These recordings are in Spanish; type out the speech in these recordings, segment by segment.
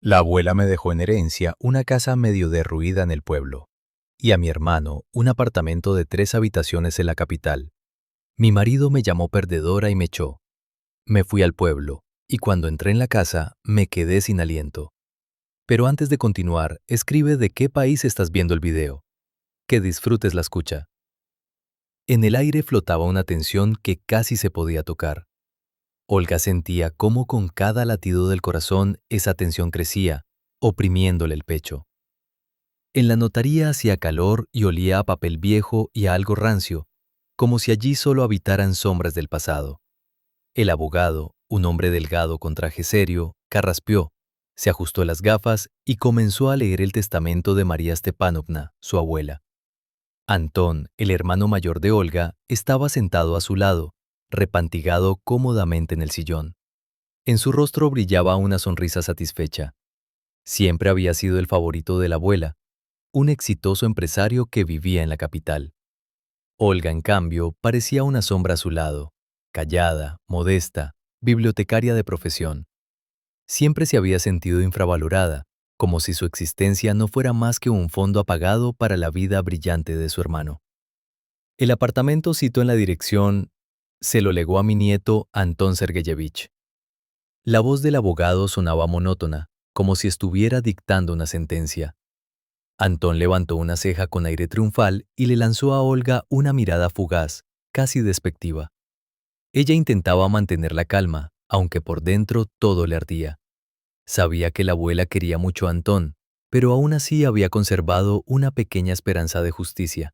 La abuela me dejó en herencia una casa medio derruida en el pueblo, y a mi hermano un apartamento de 3 habitaciones en la capital. Mi marido me llamó perdedora y me echó. Me fui al pueblo, y cuando entré en la casa me quedé sin aliento. Pero antes de continuar, escribe de qué país estás viendo el video. Que disfrutes la escucha. En el aire flotaba una tensión que casi se podía tocar. Olga sentía cómo con cada latido del corazón esa tensión crecía, oprimiéndole el pecho. En la notaría hacía calor y olía a papel viejo y a algo rancio, como si allí solo habitaran sombras del pasado. El abogado, un hombre delgado con traje serio, carraspeó, se ajustó las gafas y comenzó a leer el testamento de María Stepanovna, su abuela. Antón, el hermano mayor de Olga, estaba sentado a su lado, repantigado cómodamente en el sillón. En su rostro brillaba una sonrisa satisfecha. Siempre había sido el favorito de la abuela, un exitoso empresario que vivía en la capital. Olga, en cambio, parecía una sombra a su lado, callada, modesta, bibliotecaria de profesión. Siempre se había sentido infravalorada, como si su existencia no fuera más que un fondo apagado para la vida brillante de su hermano. El apartamento citó en la dirección se lo legó a mi nieto Antón Sergeyevich. La voz del abogado sonaba monótona, como si estuviera dictando una sentencia. Antón levantó una ceja con aire triunfal y le lanzó a Olga una mirada fugaz, casi despectiva. Ella intentaba mantener la calma, aunque por dentro todo le ardía. Sabía que la abuela quería mucho a Antón, pero aún así había conservado una pequeña esperanza de justicia.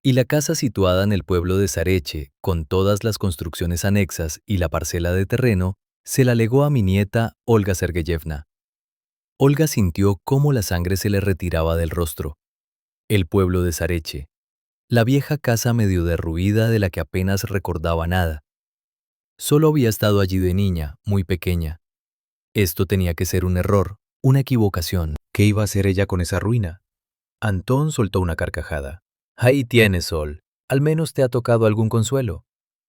Y la casa situada en el pueblo de Sareche, con todas las construcciones anexas y la parcela de terreno, se la legó a mi nieta Olga Sergeyevna. Olga sintió cómo la sangre se le retiraba del rostro. El pueblo de Sareche. La vieja casa medio derruida de la que apenas recordaba nada. Solo había estado allí de niña, muy pequeña. Esto tenía que ser un error, una equivocación. ¿Qué iba a hacer ella con esa ruina? Antón soltó una carcajada. Ahí tienes, Sol. Al menos te ha tocado algún consuelo.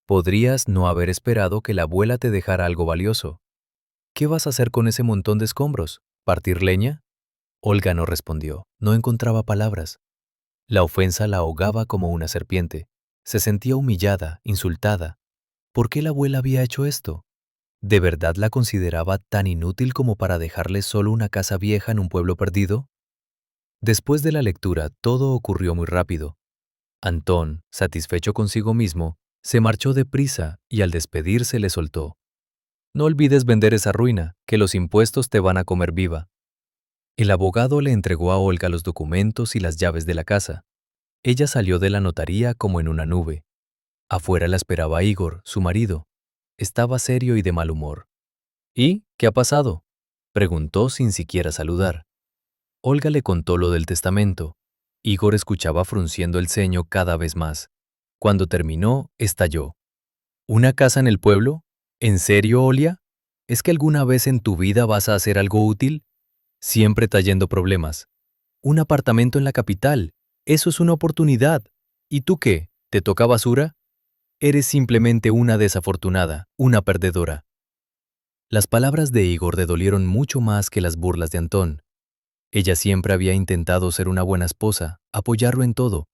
Podrías no haber esperado que la abuela te dejara algo valioso. ¿Qué vas a hacer con ese montón de escombros? ¿Partir leña? Olga no respondió. No encontraba palabras. La ofensa la ahogaba como una serpiente. Se sentía humillada, insultada. ¿Por qué la abuela había hecho esto? ¿De verdad la consideraba tan inútil como para dejarle solo una casa vieja en un pueblo perdido? Después de la lectura, todo ocurrió muy rápido. Antón, satisfecho consigo mismo, se marchó deprisa y al despedirse le soltó. No olvides vender esa ruina, que los impuestos te van a comer viva. El abogado le entregó a Olga los documentos y las llaves de la casa. Ella salió de la notaría como en una nube. Afuera la esperaba Igor, su marido. Estaba serio y de mal humor. ¿Y qué ha pasado?, preguntó sin siquiera saludar. Olga le contó lo del testamento. Igor escuchaba frunciendo el ceño cada vez más. Cuando terminó, estalló. ¿Una casa en el pueblo? ¿En serio, Olia? ¿Es que alguna vez en tu vida vas a hacer algo útil? Siempre trayendo problemas. Un apartamento en la capital. Eso es una oportunidad. ¿Y tú qué? ¿Te toca basura? Eres simplemente una desafortunada, una perdedora. Las palabras de Igor le dolieron mucho más que las burlas de Antón. Ella siempre había intentado ser una buena esposa, apoyarlo en todo,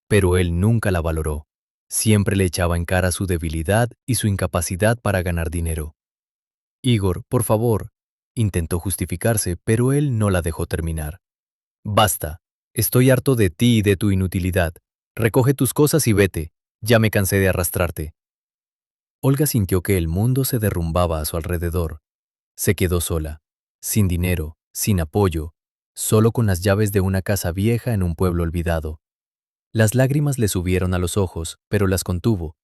pero él nunca la valoró. Siempre le echaba en cara su debilidad y su incapacidad para ganar dinero. Igor, por favor, intentó justificarse, pero él no la dejó terminar. Basta, estoy harto de ti y de tu inutilidad. Recoge tus cosas y vete, ya me cansé de arrastrarte. Olga sintió que el mundo se derrumbaba a su alrededor. Se quedó sola, sin dinero, sin apoyo, solo con las llaves de una casa vieja en un pueblo olvidado. Las lágrimas le subieron a los ojos, pero las contuvo.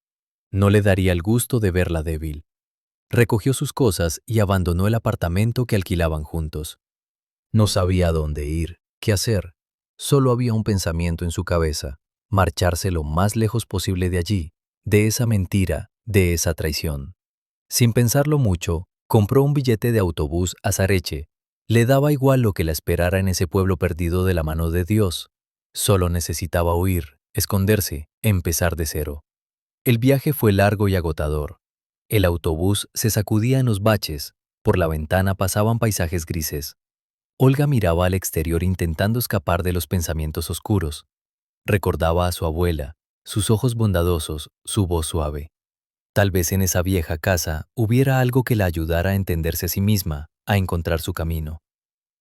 No le daría el gusto de verla débil. Recogió sus cosas y abandonó el apartamento que alquilaban juntos. No sabía a dónde ir, qué hacer. Solo había un pensamiento en su cabeza: marcharse lo más lejos posible de allí, de esa mentira, de esa traición. Sin pensarlo mucho, compró un billete de autobús a Sareche. Le daba igual lo que la esperara en ese pueblo perdido de la mano de Dios. Solo necesitaba huir, esconderse, empezar de cero. El viaje fue largo y agotador. El autobús se sacudía en los baches. Por la ventana pasaban paisajes grises. Olga miraba al exterior intentando escapar de los pensamientos oscuros. Recordaba a su abuela, sus ojos bondadosos, su voz suave. Tal vez en esa vieja casa hubiera algo que la ayudara a entenderse a sí misma, a encontrar su camino.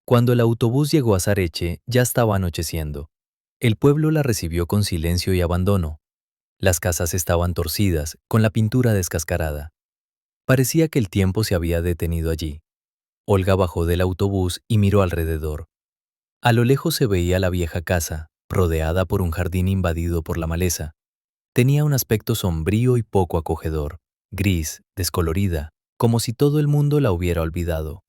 Cuando el autobús llegó a Sareche, ya estaba anocheciendo. El pueblo la recibió con silencio y abandono. Las casas estaban torcidas, con la pintura descascarada. Parecía que el tiempo se había detenido allí. Olga bajó del autobús y miró alrededor. A lo lejos se veía la vieja casa, rodeada por un jardín invadido por la maleza. Tenía un aspecto sombrío y poco acogedor, gris, descolorida, como si todo el mundo la hubiera olvidado.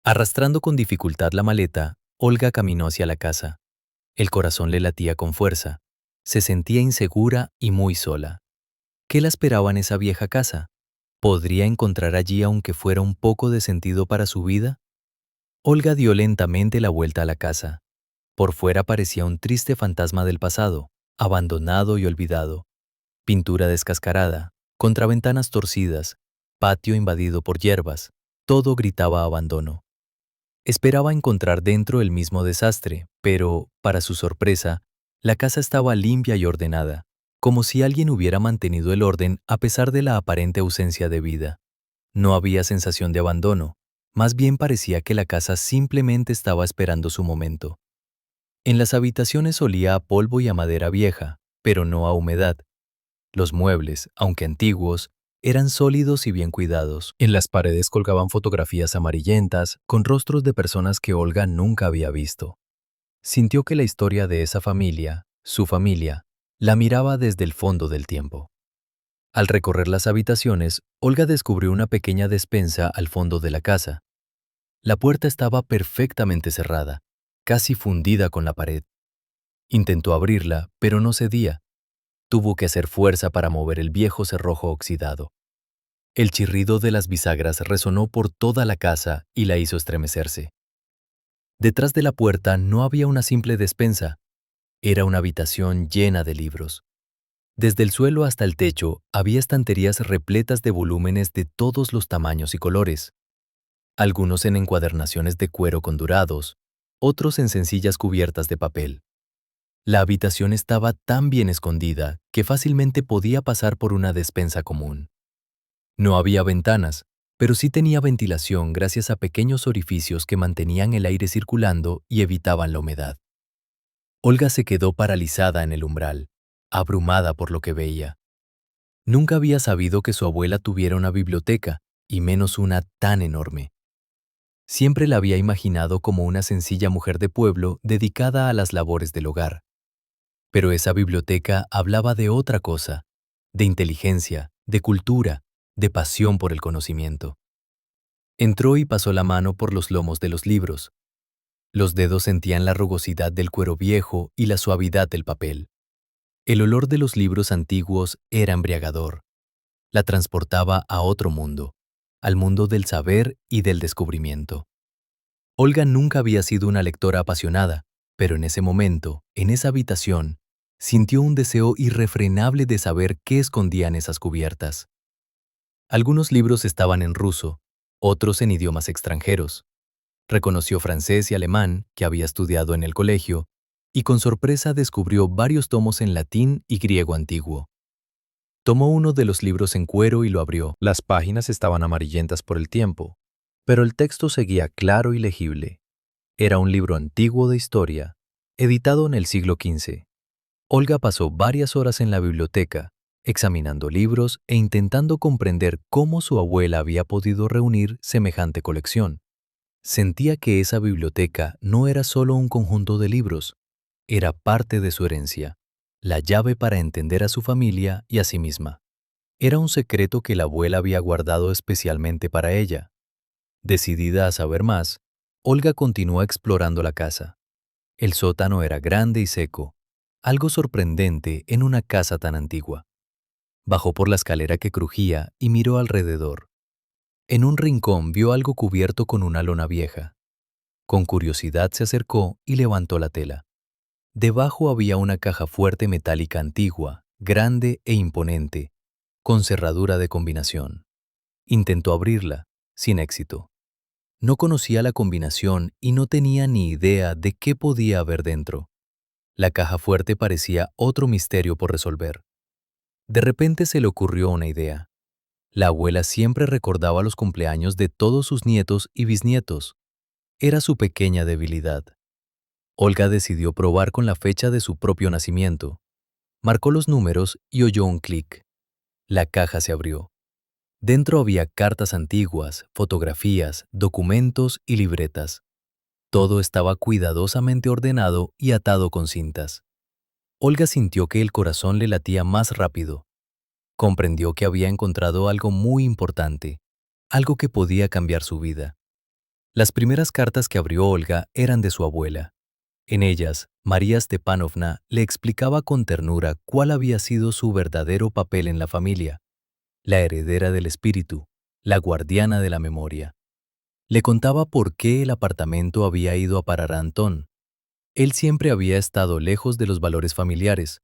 Arrastrando con dificultad la maleta, Olga caminó hacia la casa. El corazón le latía con fuerza. Se sentía insegura y muy sola. ¿Qué la esperaba en esa vieja casa? ¿Podría encontrar allí aunque fuera un poco de sentido para su vida? Olga dio lentamente la vuelta a la casa. Por fuera parecía un triste fantasma del pasado, abandonado y olvidado. Pintura descascarada, contraventanas torcidas, patio invadido por hierbas, todo gritaba abandono. Esperaba encontrar dentro el mismo desastre, pero, para su sorpresa, la casa estaba limpia y ordenada, como si alguien hubiera mantenido el orden a pesar de la aparente ausencia de vida. No había sensación de abandono, más bien parecía que la casa simplemente estaba esperando su momento. En las habitaciones olía a polvo y a madera vieja, pero no a humedad. Los muebles, aunque antiguos, eran sólidos y bien cuidados. En las paredes colgaban fotografías amarillentas con rostros de personas que Olga nunca había visto. Sintió que la historia de esa familia, su familia, la miraba desde el fondo del tiempo. Al recorrer las habitaciones, Olga descubrió una pequeña despensa al fondo de la casa. La puerta estaba perfectamente cerrada, casi fundida con la pared. Intentó abrirla, pero no cedía. Tuvo que hacer fuerza para mover el viejo cerrojo oxidado. El chirrido de las bisagras resonó por toda la casa y la hizo estremecerse. Detrás de la puerta no había una simple despensa, era una habitación llena de libros. Desde el suelo hasta el techo había estanterías repletas de volúmenes de todos los tamaños y colores, algunos en encuadernaciones de cuero con dorados, otros en sencillas cubiertas de papel. La habitación estaba tan bien escondida que fácilmente podía pasar por una despensa común. No había ventanas, pero sí tenía ventilación gracias a pequeños orificios que mantenían el aire circulando y evitaban la humedad. Olga se quedó paralizada en el umbral, abrumada por lo que veía. Nunca había sabido que su abuela tuviera una biblioteca, y menos una tan enorme. Siempre la había imaginado como una sencilla mujer de pueblo dedicada a las labores del hogar. Pero esa biblioteca hablaba de otra cosa, de inteligencia, de cultura, de pasión por el conocimiento. Entró y pasó la mano por los lomos de los libros. Los dedos sentían la rugosidad del cuero viejo y la suavidad del papel. El olor de los libros antiguos era embriagador. La transportaba a otro mundo, al mundo del saber y del descubrimiento. Olga nunca había sido una lectora apasionada, pero en ese momento, en esa habitación, sintió un deseo irrefrenable de saber qué escondían esas cubiertas. Algunos libros estaban en ruso, otros en idiomas extranjeros. Reconoció francés y alemán, que había estudiado en el colegio, y con sorpresa descubrió varios tomos en latín y griego antiguo. Tomó uno de los libros en cuero y lo abrió. Las páginas estaban amarillentas por el tiempo, pero el texto seguía claro y legible. Era un libro antiguo de historia, editado en el siglo XV. Olga pasó varias horas en la biblioteca, examinando libros e intentando comprender cómo su abuela había podido reunir semejante colección. Sentía que esa biblioteca no era solo un conjunto de libros, era parte de su herencia, la llave para entender a su familia y a sí misma. Era un secreto que la abuela había guardado especialmente para ella. Decidida a saber más, Olga continuó explorando la casa. El sótano era grande y seco, algo sorprendente en una casa tan antigua. Bajó por la escalera que crujía y miró alrededor. En un rincón vio algo cubierto con una lona vieja. Con curiosidad se acercó y levantó la tela. Debajo había una caja fuerte metálica antigua, grande e imponente, con cerradura de combinación. Intentó abrirla, sin éxito. No conocía la combinación y no tenía ni idea de qué podía haber dentro. La caja fuerte parecía otro misterio por resolver. De repente se le ocurrió una idea. La abuela siempre recordaba los cumpleaños de todos sus nietos y bisnietos. Era su pequeña debilidad. Olga decidió probar con la fecha de su propio nacimiento. Marcó los números y oyó un clic. La caja se abrió. Dentro había cartas antiguas, fotografías, documentos y libretas. Todo estaba cuidadosamente ordenado y atado con cintas. Olga sintió que el corazón le latía más rápido. Comprendió que había encontrado algo muy importante, algo que podía cambiar su vida. Las primeras cartas que abrió Olga eran de su abuela. En ellas, María Stepanovna le explicaba con ternura cuál había sido su verdadero papel en la familia, la heredera del espíritu, la guardiana de la memoria. Le contaba por qué el apartamento había ido a parar a Antón. Él siempre había estado lejos de los valores familiares.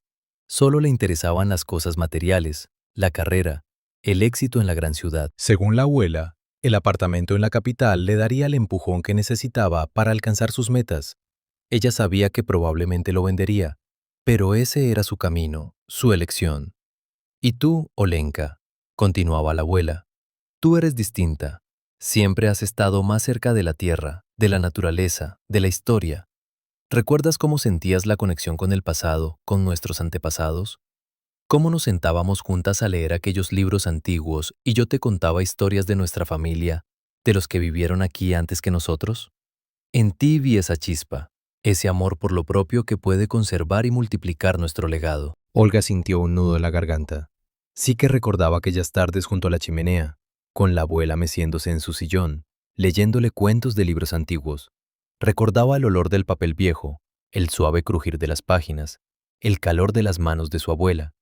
Solo le interesaban las cosas materiales, la carrera, el éxito en la gran ciudad. Según la abuela, el apartamento en la capital le daría el empujón que necesitaba para alcanzar sus metas. Ella sabía que probablemente lo vendería, pero ese era su camino, su elección. Y tú, Olenka, continuaba la abuela, tú eres distinta. Siempre has estado más cerca de la tierra, de la naturaleza, de la historia. ¿Recuerdas cómo sentías la conexión con el pasado, con nuestros antepasados? ¿Cómo nos sentábamos juntas a leer aquellos libros antiguos y yo te contaba historias de nuestra familia, de los que vivieron aquí antes que nosotros? En ti vi esa chispa, ese amor por lo propio que puede conservar y multiplicar nuestro legado. Olga sintió un nudo en la garganta. Sí que recordaba aquellas tardes junto a la chimenea, con la abuela meciéndose en su sillón, leyéndole cuentos de libros antiguos. Recordaba el olor del papel viejo, el suave crujir de las páginas, el calor de las manos de su abuela.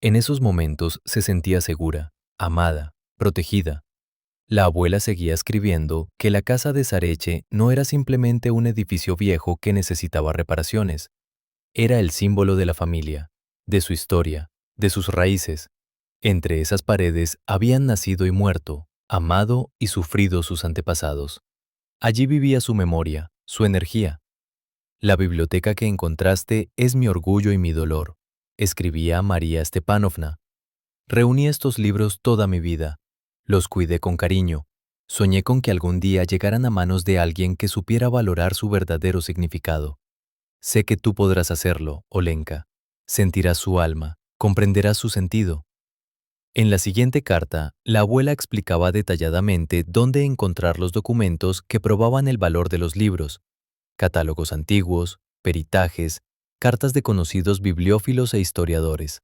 En esos momentos se sentía segura, amada, protegida. La abuela seguía escribiendo que la casa de Sareche no era simplemente un edificio viejo que necesitaba reparaciones. Era el símbolo de la familia, de su historia, de sus raíces. Entre esas paredes habían nacido y muerto, amado y sufrido sus antepasados. Allí vivía su memoria, su energía. La biblioteca que encontraste es mi orgullo y mi dolor, escribía María Stepanovna. Reuní estos libros toda mi vida. Los cuidé con cariño. Soñé con que algún día llegaran a manos de alguien que supiera valorar su verdadero significado. Sé que tú podrás hacerlo, Olenka. Sentirás su alma, comprenderás su sentido. En la siguiente carta, la abuela explicaba detalladamente dónde encontrar los documentos que probaban el valor de los libros, catálogos antiguos, peritajes, cartas de conocidos bibliófilos e historiadores.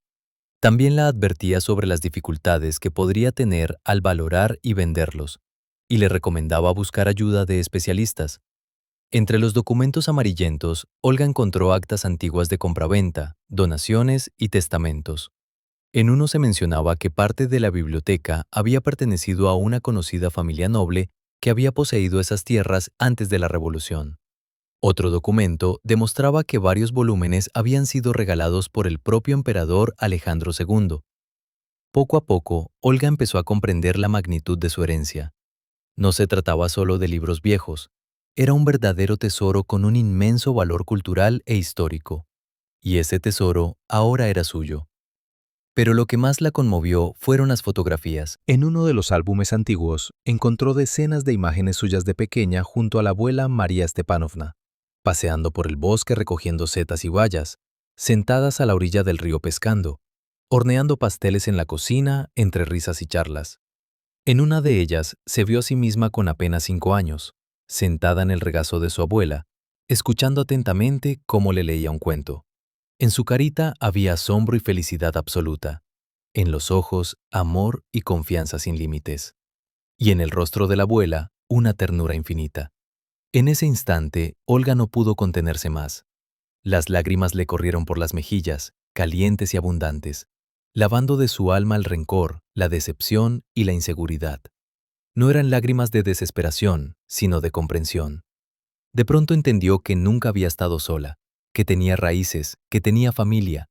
También la advertía sobre las dificultades que podría tener al valorar y venderlos, y le recomendaba buscar ayuda de especialistas. Entre los documentos amarillentos, Olga encontró actas antiguas de compraventa, donaciones y testamentos. En uno se mencionaba que parte de la biblioteca había pertenecido a una conocida familia noble que había poseído esas tierras antes de la Revolución. Otro documento demostraba que varios volúmenes habían sido regalados por el propio emperador Alejandro II. Poco a poco, Olga empezó a comprender la magnitud de su herencia. No se trataba solo de libros viejos, era un verdadero tesoro con un inmenso valor cultural e histórico. Y ese tesoro ahora era suyo. Pero lo que más la conmovió fueron las fotografías. En uno de los álbumes antiguos, encontró decenas de imágenes suyas de pequeña junto a la abuela María Stepanovna, paseando por el bosque recogiendo setas y bayas, sentadas a la orilla del río pescando, horneando pasteles en la cocina entre risas y charlas. En una de ellas se vio a sí misma con apenas 5 años, sentada en el regazo de su abuela, escuchando atentamente cómo le leía un cuento. En su carita había asombro y felicidad absoluta. En los ojos, amor y confianza sin límites. Y en el rostro de la abuela, una ternura infinita. En ese instante, Olga no pudo contenerse más. Las lágrimas le corrieron por las mejillas, calientes y abundantes, lavando de su alma el rencor, la decepción y la inseguridad. No eran lágrimas de desesperación, sino de comprensión. De pronto entendió que nunca había estado sola, que tenía raíces, que tenía familia,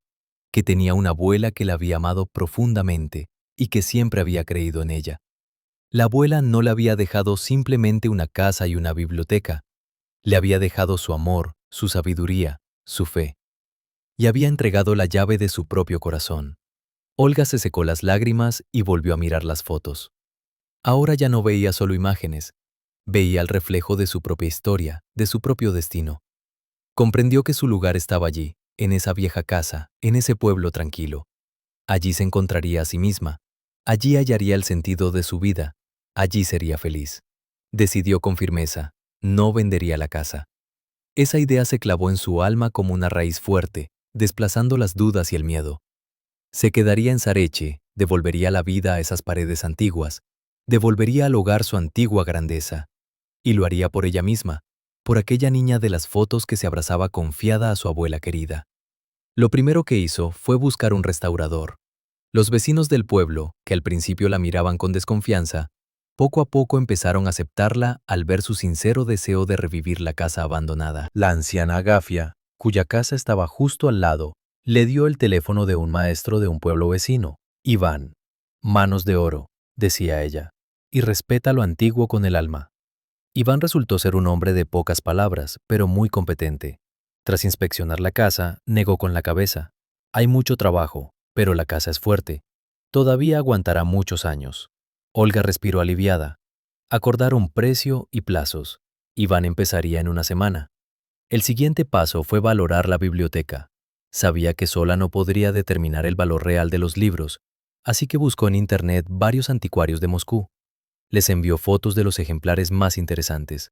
que tenía una abuela que la había amado profundamente y que siempre había creído en ella. La abuela no le había dejado simplemente una casa y una biblioteca. Le había dejado su amor, su sabiduría, su fe. Y había entregado la llave de su propio corazón. Olga se secó las lágrimas y volvió a mirar las fotos. Ahora ya no veía solo imágenes, veía el reflejo de su propia historia, de su propio destino. Comprendió que su lugar estaba allí, en esa vieja casa, en ese pueblo tranquilo. Allí se encontraría a sí misma, allí hallaría el sentido de su vida, allí sería feliz. Decidió con firmeza, no vendería la casa. Esa idea se clavó en su alma como una raíz fuerte, desplazando las dudas y el miedo. Se quedaría en Sareche, devolvería la vida a esas paredes antiguas, devolvería al hogar su antigua grandeza, y lo haría por ella misma, por aquella niña de las fotos que se abrazaba confiada a su abuela querida. Lo primero que hizo fue buscar un restaurador. Los vecinos del pueblo, que al principio la miraban con desconfianza, poco a poco empezaron a aceptarla al ver su sincero deseo de revivir la casa abandonada. La anciana Agafia, cuya casa estaba justo al lado, le dio el teléfono de un maestro de un pueblo vecino, Iván. Manos de oro, decía ella, y respeta lo antiguo con el alma. Iván resultó ser un hombre de pocas palabras, pero muy competente. Tras inspeccionar la casa, negó con la cabeza. Hay mucho trabajo, pero la casa es fuerte. Todavía aguantará muchos años. Olga respiró aliviada. Acordaron precio y plazos. Iván empezaría en una semana. El siguiente paso fue valorar la biblioteca. Sabía que sola no podría determinar el valor real de los libros, así que buscó en Internet varios anticuarios de Moscú. Les envió fotos de los ejemplares más interesantes.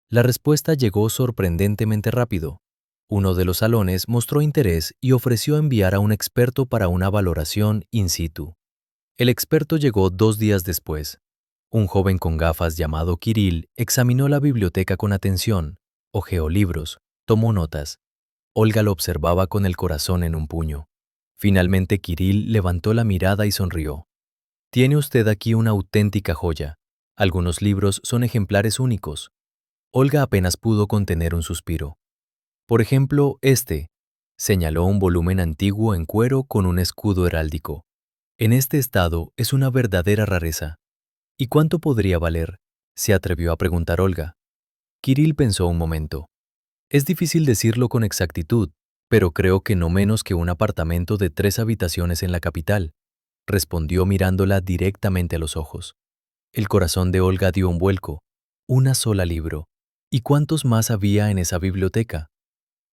La respuesta llegó sorprendentemente rápido. Uno de los salones mostró interés y ofreció enviar a un experto para una valoración in situ. El experto llegó 2 días después. Un joven con gafas llamado Kirill examinó la biblioteca con atención, hojeó libros, tomó notas. Olga lo observaba con el corazón en un puño. Finalmente Kirill levantó la mirada y sonrió. Tiene usted aquí una auténtica joya. Algunos libros son ejemplares únicos. Olga apenas pudo contener un suspiro. Por ejemplo, este. Señaló un volumen antiguo en cuero con un escudo heráldico. En este estado es una verdadera rareza. ¿Y cuánto podría valer?, se atrevió a preguntar Olga. Kirill pensó un momento. Es difícil decirlo con exactitud, pero creo que no menos que un apartamento de 3 habitaciones en la capital, respondió mirándola directamente a los ojos. El corazón de Olga dio un vuelco. Una sola libro. ¿Y cuántos más había en esa biblioteca?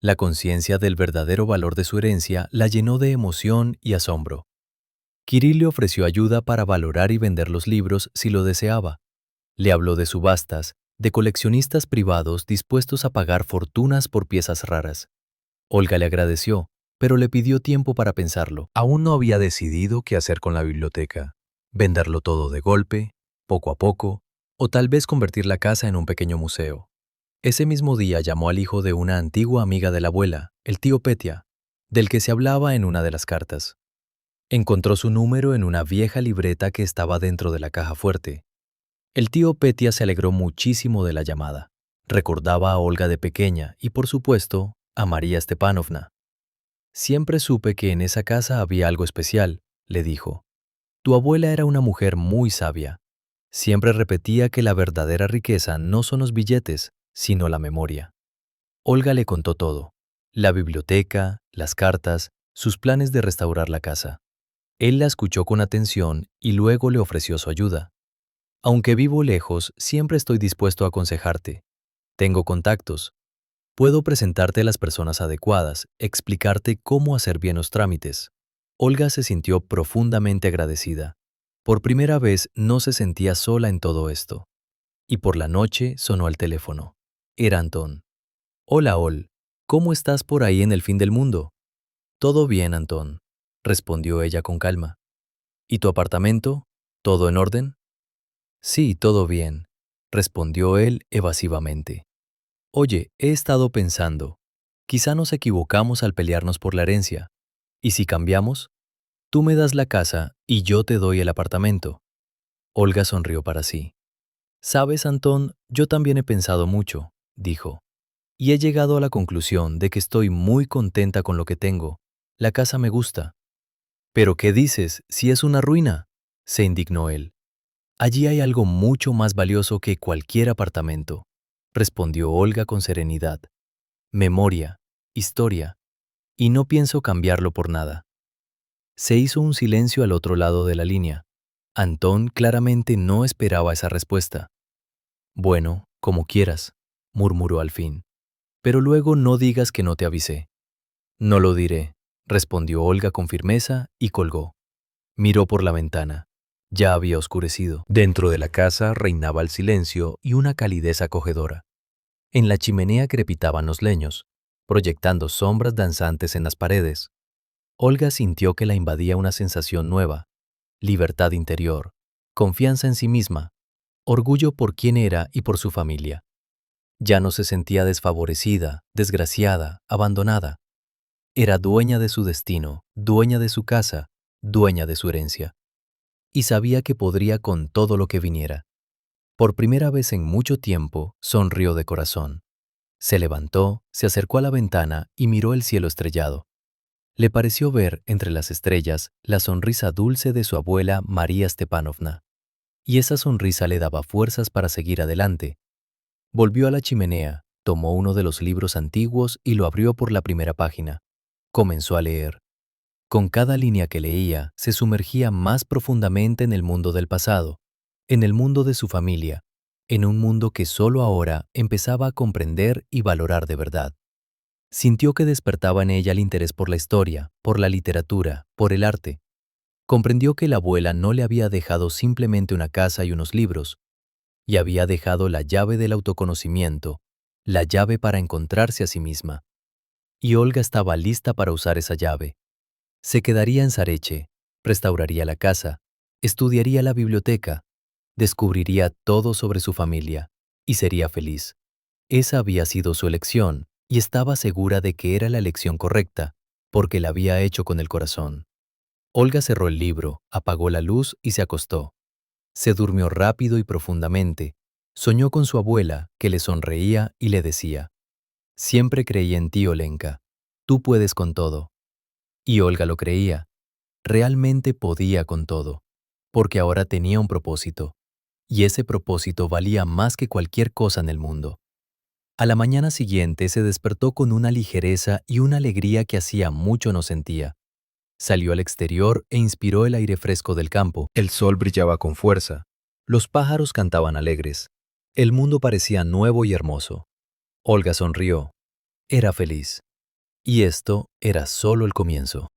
La conciencia del verdadero valor de su herencia la llenó de emoción y asombro. Kirill le ofreció ayuda para valorar y vender los libros si lo deseaba. Le habló de subastas, de coleccionistas privados dispuestos a pagar fortunas por piezas raras. Olga le agradeció, pero le pidió tiempo para pensarlo. Aún no había decidido qué hacer con la biblioteca. Venderlo todo de golpe, poco a poco, o tal vez convertir la casa en un pequeño museo. Ese mismo día llamó al hijo de una antigua amiga de la abuela, el tío Petya, del que se hablaba en una de las cartas. Encontró su número en una vieja libreta que estaba dentro de la caja fuerte. El tío Petya se alegró muchísimo de la llamada. Recordaba a Olga de pequeña y, por supuesto, a María Stepanovna. Siempre supe que en esa casa había algo especial, le dijo. Tu abuela era una mujer muy sabia. Siempre repetía que la verdadera riqueza no son los billetes, sino la memoria. Olga le contó todo: la biblioteca, las cartas, sus planes de restaurar la casa. Él la escuchó con atención y luego le ofreció su ayuda. Aunque vivo lejos, siempre estoy dispuesto a aconsejarte. Tengo contactos. Puedo presentarte a las personas adecuadas, explicarte cómo hacer bien los trámites. Olga se sintió profundamente agradecida. Por primera vez no se sentía sola en todo esto. Y por la noche sonó el teléfono. Era Antón. Hola, Ol. ¿Cómo estás por ahí en el fin del mundo? Todo bien, Antón, respondió ella con calma. ¿Y tu apartamento? ¿Todo en orden? Sí, todo bien, respondió él evasivamente. Oye, he estado pensando. Quizá nos equivocamos al pelearnos por la herencia. ¿Y si cambiamos? Tú me das la casa y yo te doy el apartamento. Olga sonrió para sí. Sabes, Antón, yo también he pensado mucho, dijo. Y he llegado a la conclusión de que estoy muy contenta con lo que tengo. La casa me gusta. ¿Pero qué dices, si es una ruina?, se indignó él. Allí hay algo mucho más valioso que cualquier apartamento, respondió Olga con serenidad. Memoria, historia, y no pienso cambiarlo por nada. Se hizo un silencio al otro lado de la línea. Antón claramente no esperaba esa respuesta. Bueno, como quieras, murmuró al fin. Pero luego no digas que no te avisé. No lo diré, respondió Olga con firmeza y colgó. Miró por la ventana. Ya había oscurecido. Dentro de la casa reinaba el silencio y una calidez acogedora. En la chimenea crepitaban los leños, proyectando sombras danzantes en las paredes. Olga sintió que la invadía una sensación nueva, libertad interior, confianza en sí misma, orgullo por quién era y por su familia. Ya no se sentía desfavorecida, desgraciada, abandonada. Era dueña de su destino, dueña de su casa, dueña de su herencia. Y sabía que podría con todo lo que viniera. Por primera vez en mucho tiempo, sonrió de corazón. Se levantó, se acercó a la ventana y miró el cielo estrellado. Le pareció ver, entre las estrellas, la sonrisa dulce de su abuela María Stepanovna. Y esa sonrisa le daba fuerzas para seguir adelante. Volvió a la chimenea, tomó uno de los libros antiguos y lo abrió por la primera página. Comenzó a leer. Con cada línea que leía, se sumergía más profundamente en el mundo del pasado, en el mundo de su familia, en un mundo que solo ahora empezaba a comprender y valorar de verdad. Sintió que despertaba en ella el interés por la historia, por la literatura, por el arte. Comprendió que la abuela no le había dejado simplemente una casa y unos libros, y había dejado la llave del autoconocimiento, la llave para encontrarse a sí misma. Y Olga estaba lista para usar esa llave. Se quedaría en Sareche, restauraría la casa, estudiaría la biblioteca, descubriría todo sobre su familia, y sería feliz. Esa había sido su elección, y estaba segura de que era la elección correcta, porque la había hecho con el corazón. Olga cerró el libro, apagó la luz y se acostó. Se durmió rápido y profundamente. Soñó con su abuela, que le sonreía y le decía: «Siempre creí en ti, Olenka. Tú puedes con todo». Y Olga lo creía. Realmente podía con todo, porque ahora tenía un propósito, y ese propósito valía más que cualquier cosa en el mundo. A la mañana siguiente se despertó con una ligereza y una alegría que hacía mucho no sentía. Salió al exterior e inspiró el aire fresco del campo. El sol brillaba con fuerza. Los pájaros cantaban alegres. El mundo parecía nuevo y hermoso. Olga sonrió. Era feliz. Y esto era solo el comienzo.